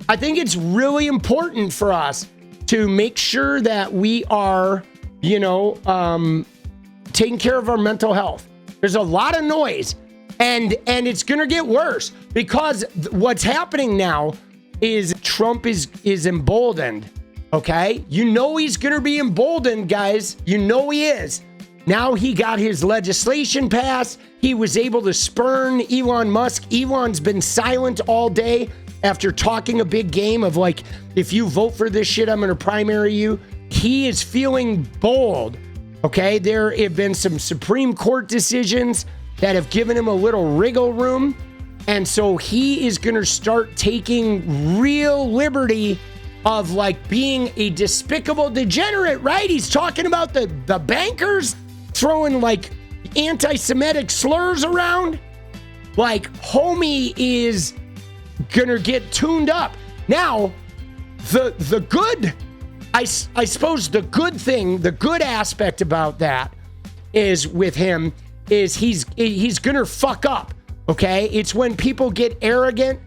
I think it's really important for us to make sure that we are, taking care of our mental health. There's a lot of noise, and it's going to get worse because what's happening now is Trump is emboldened, okay? He's going to be emboldened, guys. He is. Now he got his legislation passed. He was able to spurn Elon Musk. Elon's been silent all day after talking a big game of like, if you vote for this shit, I'm going to primary you. He is feeling bold, okay? There have been some Supreme Court decisions that have given him a little wriggle room. And so he is going to start taking real liberty of like being a despicable degenerate, right? He's talking about the bankers throwing like anti-Semitic slurs around. Like, homie is going to get tuned up. Now, the good, I suppose the good thing, the good aspect about that is with him is he's going to fuck up. Okay, it's when people get arrogant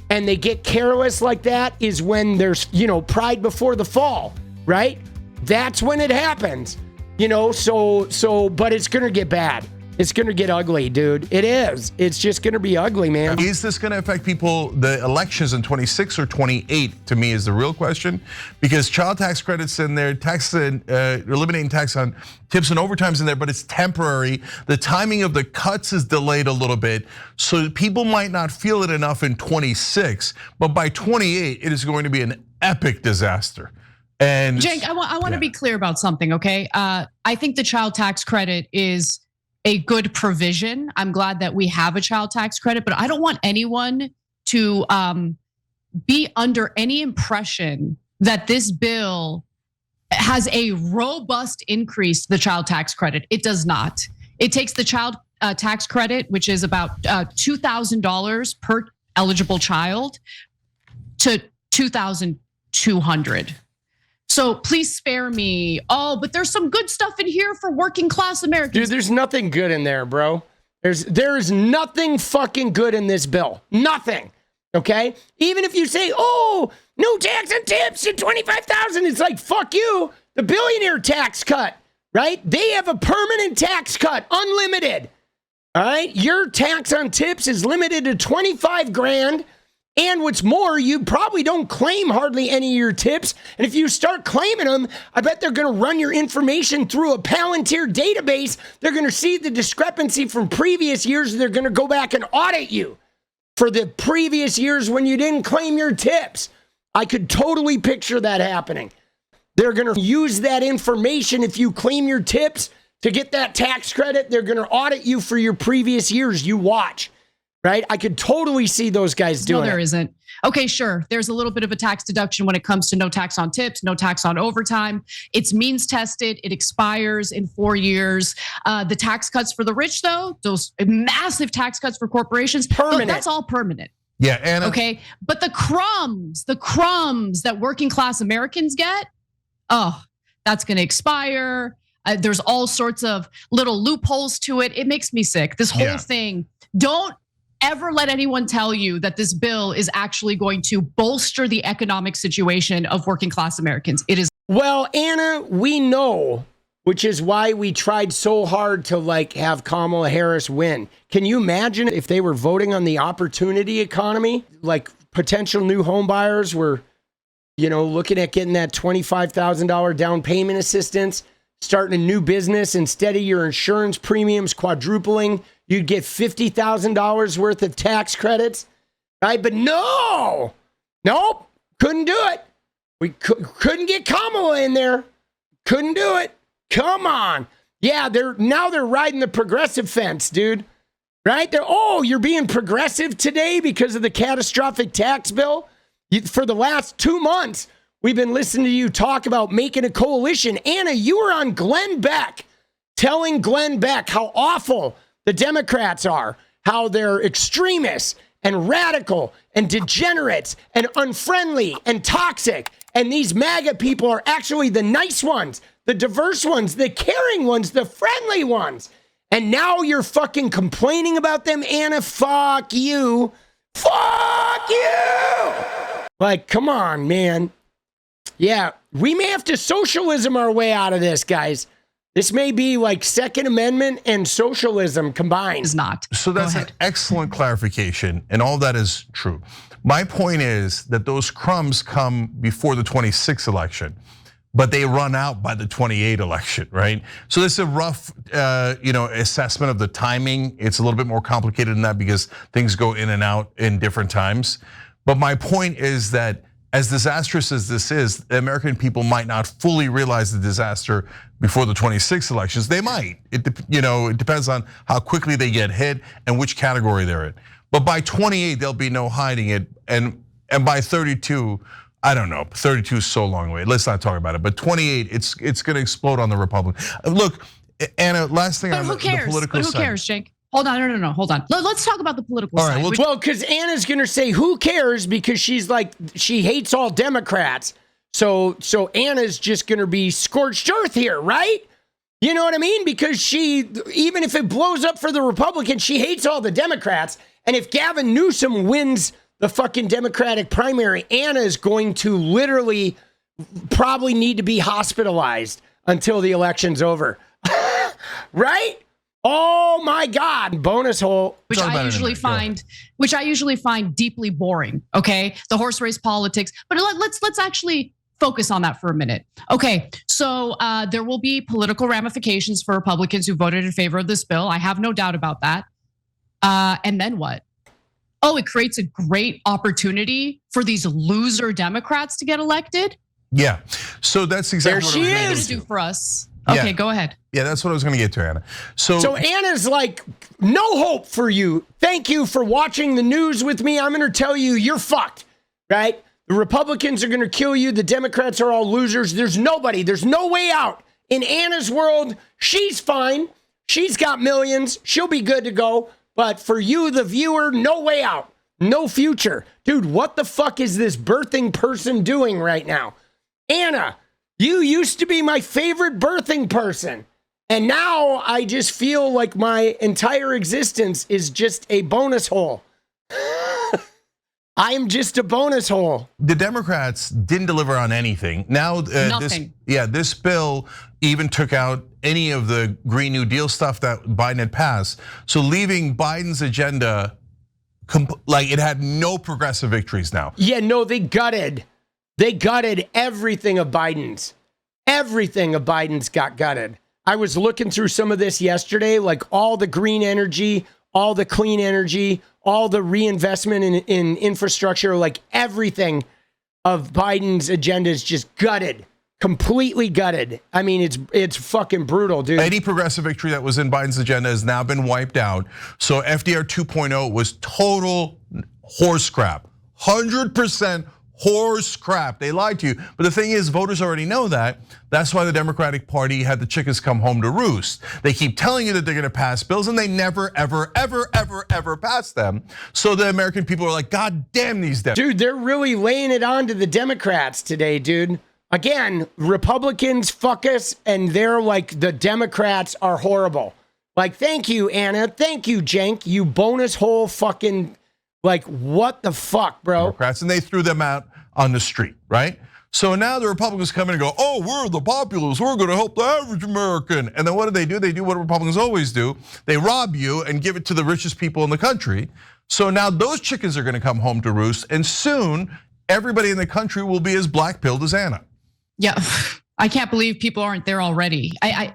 and they get careless like that is when there's, pride before the fall, right? That's when it happens, so, but it's going to get bad. It's going to get ugly, dude. It is. It's just going to be ugly, man. Is this going to affect people, the elections in 26 or 28, to me is the real question. Because child tax credits in there, eliminating tax on tips and overtimes in there, but it's temporary. The timing of the cuts is delayed a little bit. So people might not feel it enough in 26, but by 28, it is going to be an epic disaster. And Cenk, I want to be clear about something, okay? I think the child tax credit is a good provision. I'm glad that we have a child tax credit, but I don't want anyone to be under any impression that this bill has a robust increase to the child tax credit. It does not. It takes the child tax credit, which is about $2,000 per eligible child, to $2,200. So please spare me. Oh, but there's some good stuff in here for working class Americans. Dude, there's nothing good in there, bro. There's nothing fucking good in this bill. Nothing. Okay? Even if you say, oh, no tax on tips and $25,000, it's like, fuck you. The billionaire tax cut, right? They have a permanent tax cut, unlimited. All right? Your tax on tips is limited to 25 grand. And what's more, you probably don't claim hardly any of your tips. And if you start claiming them, I bet they're going to run your information through a Palantir database. They're going to see the discrepancy from previous years. They're going to go back and audit you for the previous years when you didn't claim your tips. I could totally picture that happening. They're going to use that information if you claim your tips to get that tax credit. They're going to audit you for your previous years. You watch. Right? I could totally see those guys doing it. No, there isn't. Okay, sure. There's a little bit of a tax deduction when it comes to no tax on tips, no tax on overtime. It's means tested. It expires in 4 years. The tax cuts for the rich, though, those massive tax cuts for corporations, permanent. That's all permanent. Yeah, Anna. Okay, but the crumbs that working class Americans get, that's going to expire. There's all sorts of little loopholes to it. It makes me sick. This whole thing. Don't ever let anyone tell you that this bill is actually going to bolster the economic situation of working class Americans. It is. Well, Anna, we know, which is why we tried so hard to have Kamala Harris win. Can you imagine if they were voting on the opportunity economy? Like potential new home buyers were, looking at getting that $25,000 down payment assistance, starting a new business. Instead of your insurance premiums quadrupling, you'd get $50,000 worth of tax credits, right? But nope, couldn't do it. We couldn't get Kamala in there. Couldn't do it. Come on. Yeah, they're riding the progressive fence, dude. Right? You're being progressive today because of the catastrophic tax bill? For the last 2 months, we've been listening to you talk about making a coalition. Anna, you were on Glenn Beck, telling Glenn Beck how awful the Democrats are, how they're extremists and radical and degenerates and unfriendly and toxic. And these MAGA people are actually the nice ones, the diverse ones, the caring ones, the friendly ones. And now you're fucking complaining about them, Anna. Fuck you. Fuck you. Like, come on, man. Yeah, we may have to socialism our way out of this, guys. This may be like Second Amendment and socialism combined. Is not. So that's an excellent clarification, and all that is true. My point is that those crumbs come before the 26th election, but they run out by the 28 election, right? So this is a rough, assessment of the timing. It's a little bit more complicated than that because things go in and out in different times. But my point is that as disastrous as this is, the American people might not fully realize the disaster before the 26 elections. They might. It depends on how quickly they get hit and which category they're in. But by 28, there'll be no hiding it, and by 32, I don't know. 32 is so long away. Let's not talk about it. But 28, it's going to explode on the Republican. Look, Anna. Last thing on the political side. But who cares, Cenk? Hold on, no, hold on. Let's talk about the political side. All right, well, because Anna's gonna say, who cares? Because she's like, she hates all Democrats. So Anna's just gonna be scorched earth here, right? You know what I mean? Because she, even if it blows up for the Republicans, she hates all the Democrats. And if Gavin Newsom wins the fucking Democratic primary, Anna is going to literally probably need to be hospitalized until the election's over. Right? Oh my God, bonus hole. Which I usually find deeply boring, okay? The horse race politics. But let's actually focus on that for a minute. Okay, so there will be political ramifications for Republicans who voted in favor of this bill. I have no doubt about that. And then what? Oh, it creates a great opportunity for these loser Democrats to get elected? Yeah, so that's exactly what I was going to do for us. Okay, go ahead. Yeah, that's what I was going to get to, Anna. So Anna's like, no hope for you. Thank you for watching the news with me. I'm going to tell you, you're fucked, right? The Republicans are going to kill you. The Democrats are all losers. There's no way out. In Anna's world, she's fine. She's got millions. She'll be good to go. But for you, the viewer, no way out. No future. Dude, what the fuck is this birthing person doing right now? Anna, you used to be my favorite birthing person. And now I just feel like my entire existence is just a bonus hole. I'm just a bonus hole. The Democrats didn't deliver on anything. Now, nothing. This bill even took out any of the Green New Deal stuff that Biden had passed. So leaving Biden's agenda, like it had no progressive victories now. Yeah, no, they gutted everything of Biden's. Everything of Biden's got gutted. I was looking through some of this yesterday, like all the green energy, all the clean energy, all the reinvestment in infrastructure, like everything of Biden's agenda is just gutted, completely gutted. I mean, it's fucking brutal, dude. Any progressive victory that was in Biden's agenda has now been wiped out. So FDR 2.0 was total horse crap, 100% horse crap. They lied to you. But the thing is, voters already know that. That's why the Democratic Party had the chickens come home to roost. They keep telling you that they're going to pass bills and they never, ever, ever, ever, ever pass them. So the American people are like, God damn these Democrats. Dude, they're really laying it on to the Democrats today, dude. Again, Republicans fuck us and they're like, the Democrats are horrible. Like, thank you, Anna. Thank you, Cenk. You bonus hole fucking, like, what the fuck, bro? Democrats, and they threw them out on the street, right? So now the Republicans come in and go, oh, we're the populists. We're going to help the average American. And then what do? They do what Republicans always do. They rob you and give it to the richest people in the country. So now those chickens are going to come home to roost. And soon, everybody in the country will be as blackpilled as Anna. Yeah, I can't believe people aren't there already. I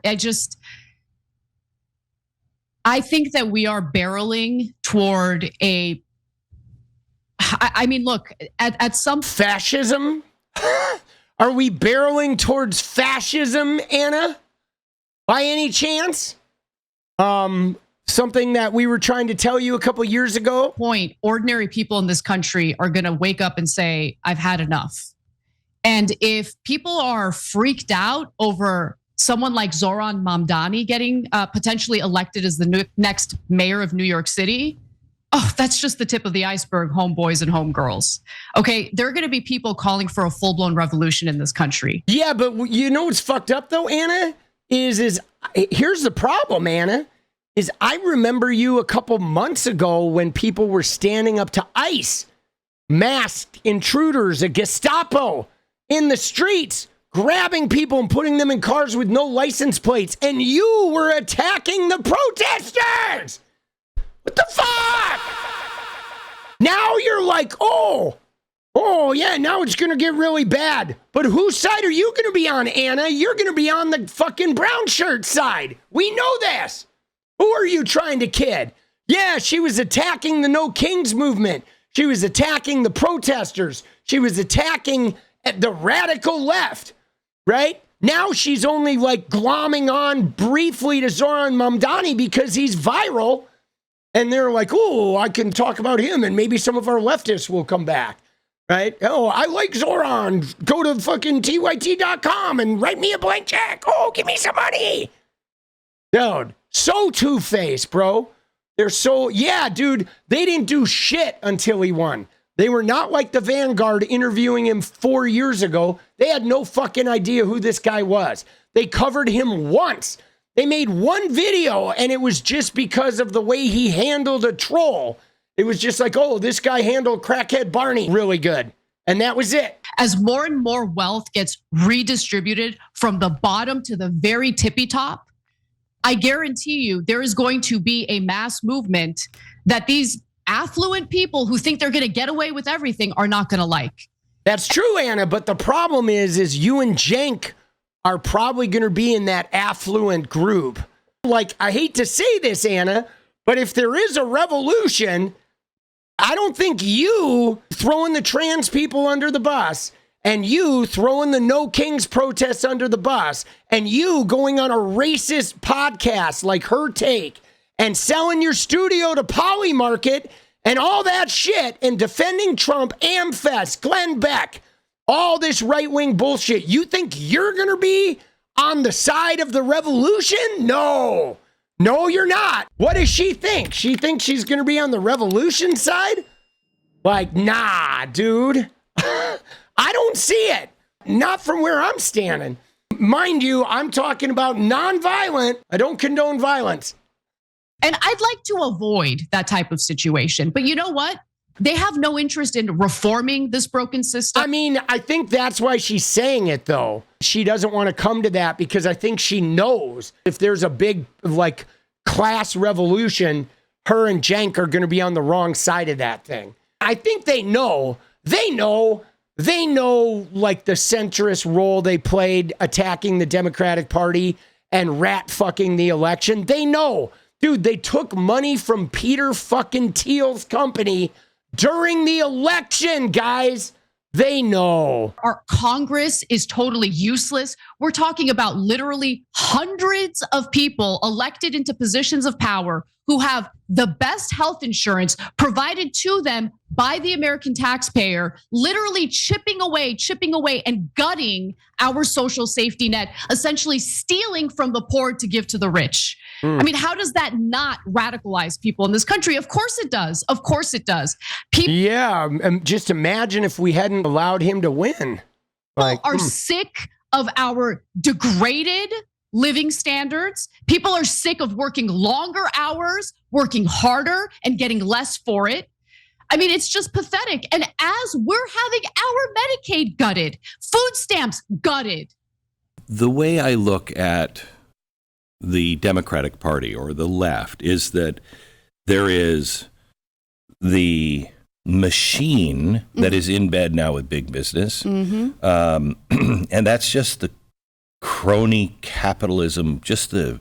think that we are barreling toward I mean, look, at some fascism. Are we barreling towards fascism, Anna? By any chance? Something that we were trying to tell you a couple years ago? Ordinary people in this country are gonna wake up and say, I've had enough. And if people are freaked out over someone like Zoran Mamdani getting potentially elected as the next mayor of New York City, oh, that's just the tip of the iceberg, homeboys and homegirls. Okay, there are gonna be people calling for a full-blown revolution in this country. Yeah, but you know what's fucked up though, Anna? Is here's the problem, Anna, is I remember you a couple months ago when people were standing up to ICE. masked intruders, a Gestapo in the streets, grabbing people and putting them in cars with no license plates. And you were attacking the protesters. What the fuck? Now you're like, oh yeah, now it's going to get really bad. But whose side are you going to be on, Anna? You're going to be on the fucking brown shirt side. We know this. Who are you trying to kid? Yeah, she was attacking the No Kings movement. She was attacking the protesters. She was attacking the radical left, right? Now she's only like glomming on briefly to Zoran Mamdani because he's viral. And they're like, oh, I can talk about him and maybe some of our leftists will come back, right? Oh, I like Zoran. Go to fucking TYT.com and write me a blank check. Oh, give me some money. Dude, so two-faced, bro. They're so, yeah, dude, they didn't do shit until he won. They were not like the Vanguard interviewing him 4 years ago. They had no fucking idea who this guy was. They covered him once. They made one video, and it was just because of the way he handled a troll. It was just like, oh, this guy handled crackhead Barney really good. And that was it. As more and more wealth gets redistributed from the bottom to the very tippy top, I guarantee you there is going to be a mass movement that these affluent people who think they're going to get away with everything are not going to like. That's true, Anna. But the problem is you and Cenk are probably going to be in that affluent group. Like, I hate to say this, Anna, but if there is a revolution, I don't think you throwing the trans people under the bus and you throwing the No Kings protests under the bus and you going on a racist podcast like Her Take and selling your studio to Poly Market and all that shit and defending Trump, AmFest, Glenn Beck, all this right-wing bullshit. You think you're going to be on the side of the revolution? No, you're not. What does she think? She thinks she's going to be on the revolution side? Like, nah, dude. I don't see it. Not from where I'm standing. Mind you, I'm talking about nonviolent. I don't condone violence. And I'd like to avoid that type of situation. But you know what? They have no interest in reforming this broken system. I mean, I think that's why she's saying it, though. She doesn't want to come to that because I think she knows if there's a big, like, class revolution, her and Cenk are going to be on the wrong side of that thing. I think they know, like, the centrist role they played attacking the Democratic Party and rat fucking the election. They know. Dude, they took money from Peter fucking Thiel's company during the election, guys. They know. Our Congress is totally useless. We're talking about literally hundreds of people elected into positions of power who have the best health insurance provided to them by the American taxpayer, literally chipping away and gutting our social safety net, essentially stealing from the poor to give to the rich. I mean, how does that not radicalize people in this country? Of course it does. Of course it does. Yeah, just imagine if we hadn't allowed him to win. People are sick of our degraded living standards. People are sick of working longer hours, working harder, and getting less for it. I mean, it's just pathetic. And as we're having our Medicaid gutted, food stamps gutted. The way I look at the Democratic Party or the left is that there is the machine that is in bed now with big business. And that's just the crony capitalism, just the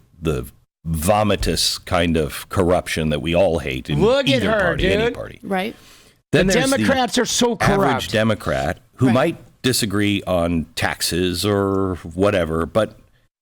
vomitous kind of corruption that we all hate in either party, any party. Right. Then the there's Democrats are so corrupt. Average Democrat who might disagree on taxes or whatever, but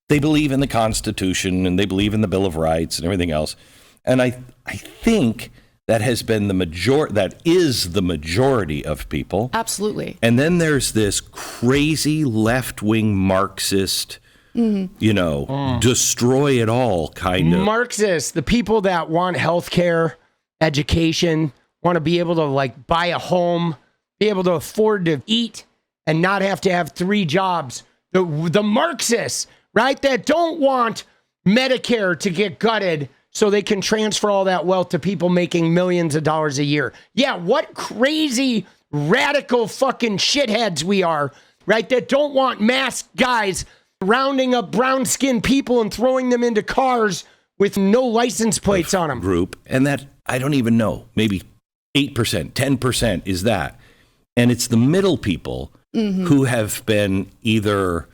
they believe in the Constitution and they believe in the Bill of Rights and everything else. And I think that has been that is the majority of people. Absolutely. And then there's this crazy left-wing Marxist, destroy it all kind of. Marxists, the people that want healthcare, education, want to be able to like buy a home, be able to afford to eat and not have to have 3 jobs. The Marxists, right, that don't want Medicare to get gutted so they can transfer all that wealth to people making millions of dollars a year. Yeah, what crazy radical fucking shitheads we are, right? That don't want masked guys rounding up brown-skinned people and throwing them into cars with no license plates on them. Group, and that, I don't even know, maybe 8%, 10% is that. And it's the middle people who have been either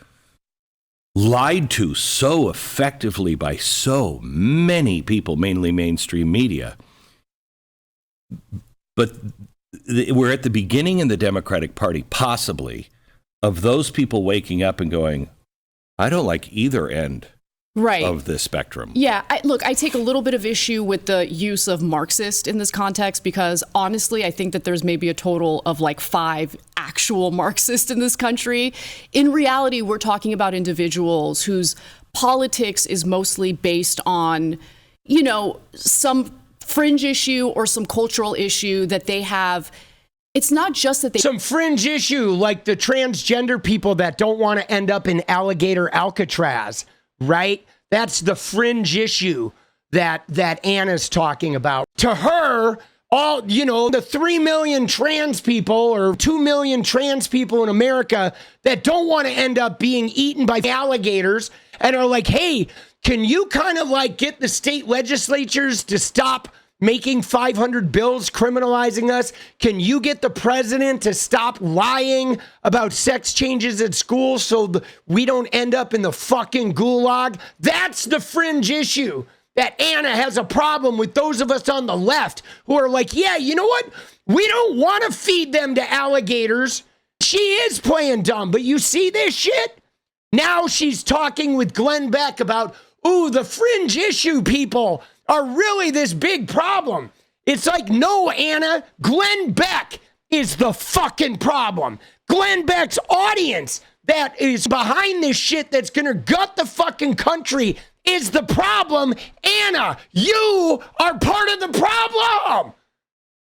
lied to so effectively by so many people, mainly mainstream media. But we're at the beginning in the Democratic Party, possibly, of those people waking up and going, I don't like either end of the spectrum. Yeah, I take a little bit of issue with the use of Marxist in this context because honestly, I think that there's maybe a total of like 5 actual Marxists in this country. In reality, we're talking about individuals whose politics is mostly based on, you know, some fringe issue or some cultural issue that they have. It's not just that they... Some fringe issue like the transgender people that don't want to end up in alligator Alcatraz, right? That's the fringe issue that Anna's talking about. To her, all, you know, the 3 million trans people or 2 million trans people in America that don't want to end up being eaten by alligators and are like, hey, can you kind of like get the state legislatures to stop making 500 bills criminalizing us? Can you get the president to stop lying about sex changes at school so we don't end up in the fucking gulag? That's the fringe issue that Anna has a problem with those of us on the left who are like, yeah, you know what? We don't want to feed them to alligators. She is playing dumb, but you see this shit? Now she's talking with Glenn Beck about, ooh, the fringe issue people are really this big problem. It's like, no, Anna, Glenn Beck is the fucking problem. Glenn Beck's audience that is behind this shit that's gonna gut the fucking country is the problem. Anna, you are part of the problem.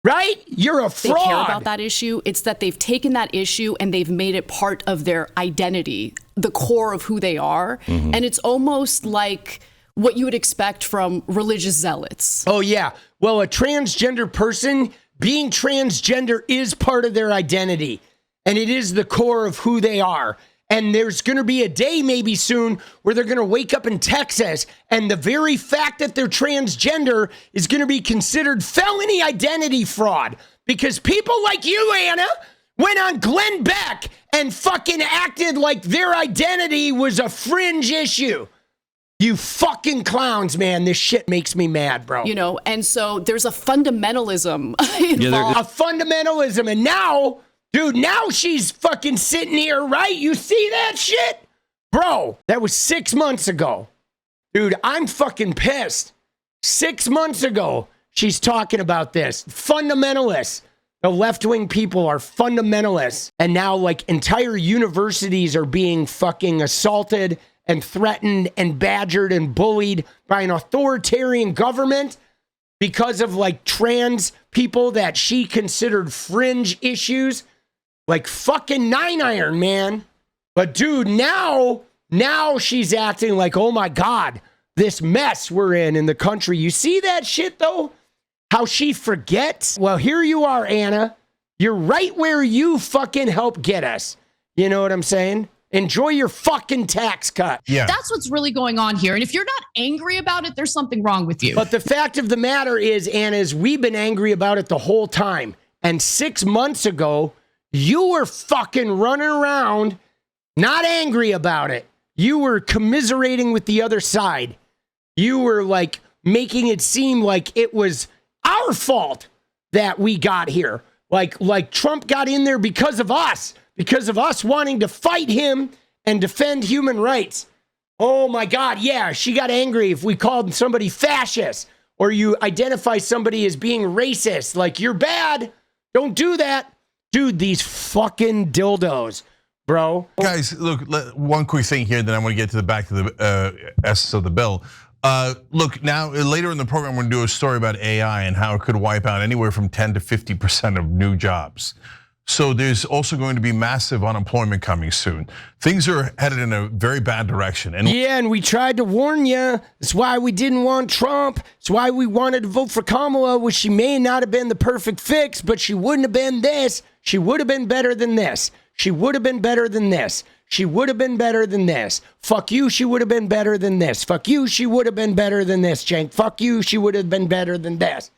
Right? You're a fraud. They care about that issue. It's that they've taken that issue and they've made it part of their identity, the core of who they are. And it's almost like what you would expect from religious zealots. Oh, yeah. Well, a transgender person, being transgender is part of their identity. And it is the core of who they are. And there's going to be a day maybe soon where they're going to wake up in Texas and the very fact that they're transgender is going to be considered felony identity fraud. Because people like you, Anna, went on Glenn Beck and fucking acted like their identity was a fringe issue. You fucking clowns, man. This shit makes me mad, bro. You know, and so there's a fundamentalism involved. A fundamentalism. And now, dude, now she's fucking sitting here, right? You see that shit? Bro, that was 6 months ago. Dude, I'm fucking pissed. 6 months ago, she's talking about this. Fundamentalists. The left-wing people are fundamentalists. And now, like, entire universities are being fucking assaulted and threatened and badgered and bullied by an authoritarian government because of like trans people that she considered fringe issues. Like fucking 9-iron, man. But dude, now she's acting like, oh my God, this mess we're in the country. You see that shit though? How she forgets? Well, here you are, Anna. You're right where you fucking helped get us. You know what I'm saying? Enjoy your fucking tax cut. Yeah. That's what's really going on here. And if you're not angry about it, there's something wrong with you. But the fact of the matter is, Anna, is we've been angry about it the whole time. And 6 months ago, you were fucking running around not angry about it. You were commiserating with the other side. You were like making it seem like it was our fault that we got here. Like Trump got in there because of us wanting to fight him and defend human rights. Oh my God, yeah, she got angry if we called somebody fascist or you identify somebody as being racist. Like, you're bad. Don't do that. Dude, these fucking dildos, bro. Guys, look, one quick thing here, then I'm going to get to the back of the essence of the bill. Look, now later in the program, we're going to do a story about AI and how it could wipe out anywhere from 10 to 50% of new jobs. So there's also going to be massive unemployment coming soon. Things are headed in a very bad direction. And yeah, and we tried to warn you. That's why we didn't want Trump. That's why we wanted to vote for Kamala, which she may not have been the perfect fix, but she wouldn't have been this. She would have been better than this. She would have been better than this. She would have been better than this. Fuck you, she would have been better than this. Fuck you, she would have been better than this, Cenk. Fuck you, she would have been better than this.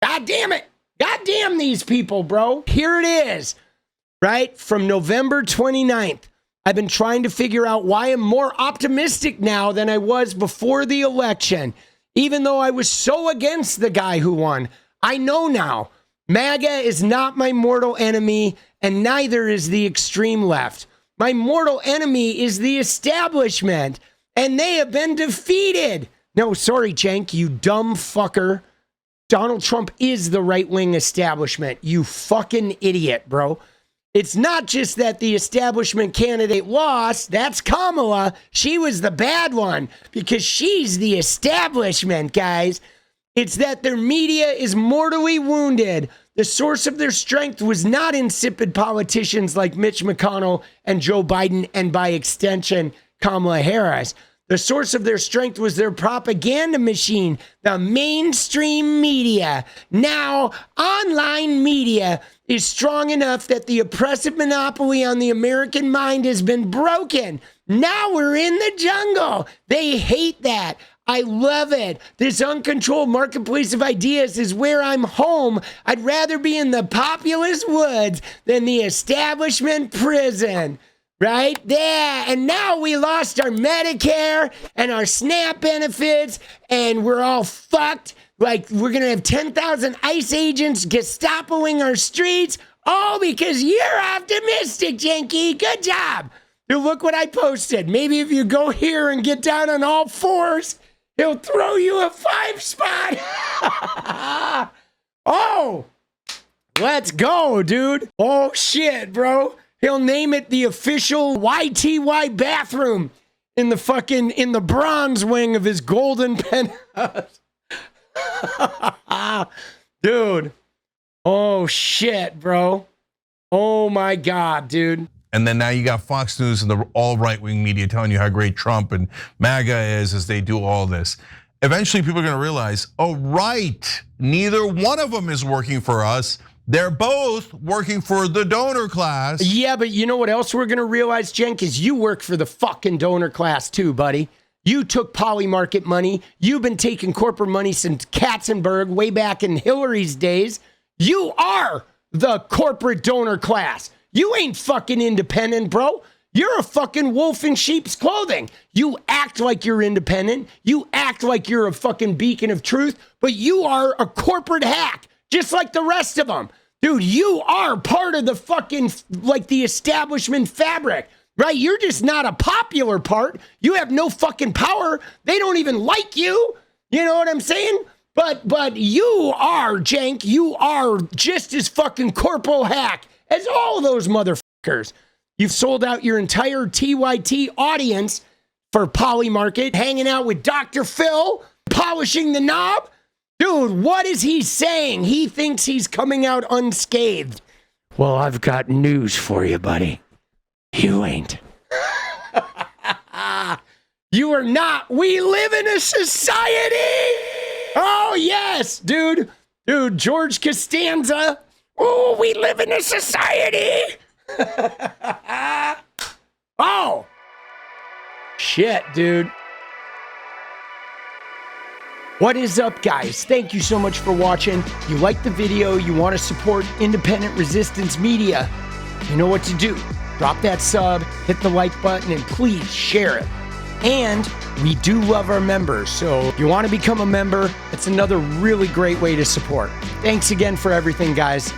God damn it. God damn these people, bro. Here it is, right? From November 29th. I've been trying to figure out why I'm more optimistic now than I was before the election. Even though I was so against the guy who won, I know now. MAGA is not my mortal enemy, and neither is the extreme left. My mortal enemy is the establishment, and they have been defeated. No, sorry, Cenk, you dumb fucker. Donald Trump is the right-wing establishment. You fucking idiot, bro. It's not just that the establishment candidate lost. That's Kamala. She was the bad one because she's the establishment, guys. It's that their media is mortally wounded. The source of their strength was not insipid politicians like Mitch McConnell and Joe Biden, and by extension, Kamala Harris. The source of their strength was their propaganda machine, the mainstream media. Now, online media is strong enough that the oppressive monopoly on the American mind has been broken. Now we're in the jungle. They hate that. I love it. This uncontrolled marketplace of ideas is where I'm home. I'd rather be in the populist woods than the establishment prison. Right? Yeah. And now we lost our Medicare and our SNAP benefits, and we're all fucked. Like, we're going to have 10,000 ICE agents Gestapoing our streets, all because you're optimistic, Cenk. Good job. Dude, look what I posted. Maybe if you go here and get down on all fours, he'll throw you a 5-spot. Oh, let's go, dude. Oh, shit, bro. He'll name it the official YTY bathroom in the bronze wing of his golden penthouse. Dude. Oh, shit, bro. Oh, my God, dude. And then now you got Fox News and the all right-wing media telling you how great Trump and MAGA is as they do all this. Eventually, people are going to realize, oh, right, neither one of them is working for us. They're both working for the donor class. Yeah, but you know what else we're going to realize, Cenk, is you work for the fucking donor class too, buddy. You took poly market money. You've been taking corporate money since Katzenberg way back in Hillary's days. You are the corporate donor class. You ain't fucking independent, bro. You're a fucking wolf in sheep's clothing. You act like you're independent. You act like you're a fucking beacon of truth, but you are a corporate hack, just like the rest of them. Dude, you are part of the fucking, like, the establishment fabric, right? You're just not a popular part. You have no fucking power. They don't even like you. You know what I'm saying? But you are, Cenk, you are just as fucking corporal hack as all those motherfuckers. You've sold out your entire TYT audience for poly market, hanging out with Dr. Phil, polishing the knob. Dude, what is he saying? He thinks he's coming out unscathed. Well, I've got news for you, buddy. You ain't. You are not. We live in a society. Oh, yes, dude. Dude, George Costanza. Oh, we live in a society. Oh. Shit, dude. What is up, guys? Thank you so much for watching. You like the video, you want to support independent resistance media, you know what to do. Drop that sub, hit the like button, and please share it. And we do love our members, so if you want to become a member, it's another really great way to support. Thanks again for everything, guys.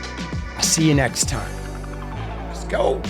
I'll see you next time. Let's go.